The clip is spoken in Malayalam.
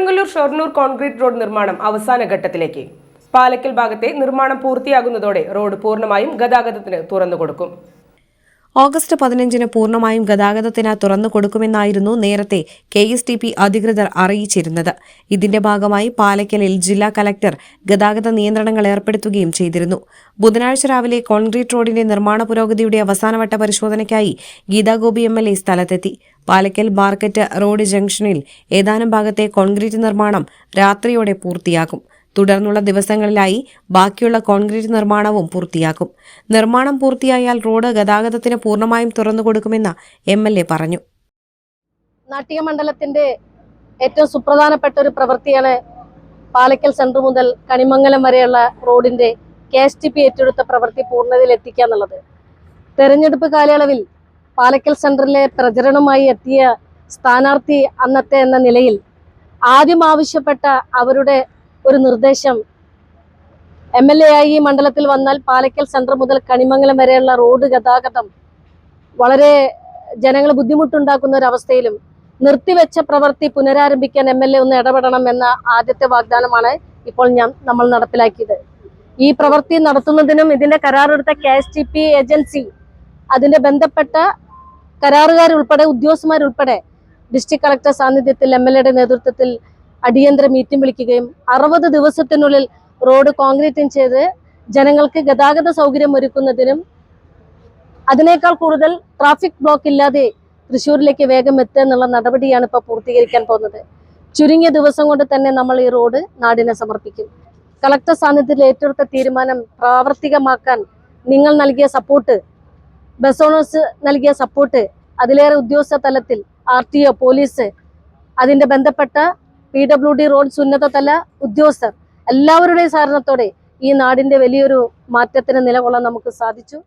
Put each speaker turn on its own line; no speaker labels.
കൊടുങ്ങല്ലൂർ ഷൊർണൂർ കോൺക്രീറ്റ് റോഡ് നിർമ്മാണം അവസാന ഘട്ടത്തിലേക്ക്. പാലക്കൽ ഭാഗത്തെ നിർമ്മാണം പൂർത്തിയാകുന്നതോടെ റോഡ് പൂർണ്ണമായും ഗതാഗതത്തിന് തുറന്നുകൊടുക്കും.
ഓഗസ്റ്റ് 15-ന് പൂർണ്ണമായും ഗതാഗതത്തിന് തുറന്നു കൊടുക്കുമെന്നായിരുന്നു നേരത്തെ KSTP അധികൃതർ അറിയിച്ചിരുന്നത്. ഇതിന്റെ ഭാഗമായി പാലക്കലിൽ ജില്ലാ കലക്ടർ ഗതാഗത നിയന്ത്രണങ്ങൾ ഏർപ്പെടുത്തുകയും ചെയ്തിരുന്നു. ബുധനാഴ്ച രാവിലെ കോൺക്രീറ്റ് റോഡിന്റെ നിർമ്മാണ പുരോഗതിയുടെ അവസാനവട്ട പരിശോധനയ്ക്കായി ഗീതാഗോപി MLA സ്ഥലത്തെത്തി. പാലക്കൽ മാർക്കറ്റ് റോഡ് ജംഗ്ഷനിൽ ഏതാനും ഭാഗത്തെ കോൺക്രീറ്റ് നിർമ്മാണം രാത്രിയോടെ പൂർത്തിയാകും. തുടർന്നുള്ള ദിവസങ്ങളിലായി ബാക്കിയുള്ള കോൺക്രീറ്റ് നിർമ്മാണവും പൂർത്തിയാക്കും. നിർമ്മാണം പൂർത്തിയായാൽ റോഡ് ഗതാഗതത്തിന് പൂർണ്ണമായും തുറന്നുകൊടുക്കുമെന്ന് MLA പറഞ്ഞു.
നാട്ടിക മണ്ഡലത്തിന്റെ ഏറ്റവും സുപ്രധാനപ്പെട്ട ഒരു പ്രവൃത്തിയാണ് പാലക്കൽ സെൻട്രൽ മുതൽ കണിമംഗലം വരെയുള്ള റോഡിന്റെ KSTP ഏറ്റെടുത്ത പ്രവൃത്തി പൂർണ്ണതയിൽ എത്തിക്കുക എന്നുള്ളത്. തെരഞ്ഞെടുപ്പ് കാലയളവിൽ പാലക്കൽ സെൻട്രലിലെ പ്രചരണവുമായി എത്തിയ സ്ഥാനാർത്ഥി അന്നത്തെ എന്ന നിലയിൽ ആദ്യം ആവശ്യപ്പെട്ട അവരുടെ ഒരു നിർദ്ദേശം MLA ആയി ഈ മണ്ഡലത്തിൽ വന്നാൽ പാലക്കൽ സെൻട്രൽ മുതൽ കണിമംഗലം വരെയുള്ള റോഡ് ഗതാഗതം വളരെ ജനങ്ങൾ ബുദ്ധിമുട്ടുണ്ടാക്കുന്ന ഒരു അവസ്ഥയിലും നിർത്തിവെച്ച പ്രവൃത്തി പുനരാരംഭിക്കാൻ MLA ഒന്ന് ഇടപെടണം എന്ന ആദ്യത്തെ വാഗ്ദാനമാണ് ഇപ്പോൾ നമ്മൾ നടപ്പിലാക്കിയത്. ഈ പ്രവൃത്തി നടത്തുന്നതിനും ഇതിന്റെ കരാറെടുത്ത KSTP ഏജൻസി അതിന്റെ ബന്ധപ്പെട്ട കരാറുകാരുൾപ്പെടെ ഉദ്യോഗസ്ഥന്മാരുൾപ്പെടെ ഡിസ്ട്രിക്ട് കളക്ടർ സാന്നിധ്യത്തിൽ MLAയുടെ നേതൃത്വത്തിൽ അടിയന്തര മീറ്റിംഗ് വിളിക്കുകയും 60 ദിവസത്തിനുള്ളിൽ റോഡ് കോൺക്രീറ്റിംഗ് ചെയ്ത് ജനങ്ങൾക്ക് ഗതാഗത സൗകര്യം ഒരുക്കുന്നതിനും അതിനേക്കാൾ കൂടുതൽ ട്രാഫിക് ബ്ലോക്ക് ഇല്ലാതെ തൃശ്ശൂരിലേക്ക് വേഗം എത്തുക എന്നുള്ള നടപടിയാണ് ഇപ്പോൾ പൂർത്തീകരിക്കാൻ പോകുന്നത്. ചുരുങ്ങിയ ദിവസം കൊണ്ട് തന്നെ നമ്മൾ ഈ റോഡ് നാടിനെ സമർപ്പിക്കും. കളക്ടർ സാന്നിധ്യത്തിൽ ഏറ്റെടുത്ത തീരുമാനം പ്രാവർത്തികമാക്കാൻ നിങ്ങൾ നൽകിയ സപ്പോർട്ട്, ബസ് ഓണേഴ്സ് നൽകിയ സപ്പോർട്ട്, അതിലേറെ ഉദ്യോഗസ്ഥ തലത്തിൽ RTO, പോലീസ്, അതിന്റെ ബന്ധപ്പെട്ട PWD റോഡ് ഉന്നതതല ഉദ്യോഗസ്ഥർ എല്ലാവരുടെയും സഹകരണത്തോടെ ഈ നാടിന്റെ വലിയൊരു മാറ്റത്തിന് നിലകൊള്ളാൻ നമുക്ക് സാധിച്ചു.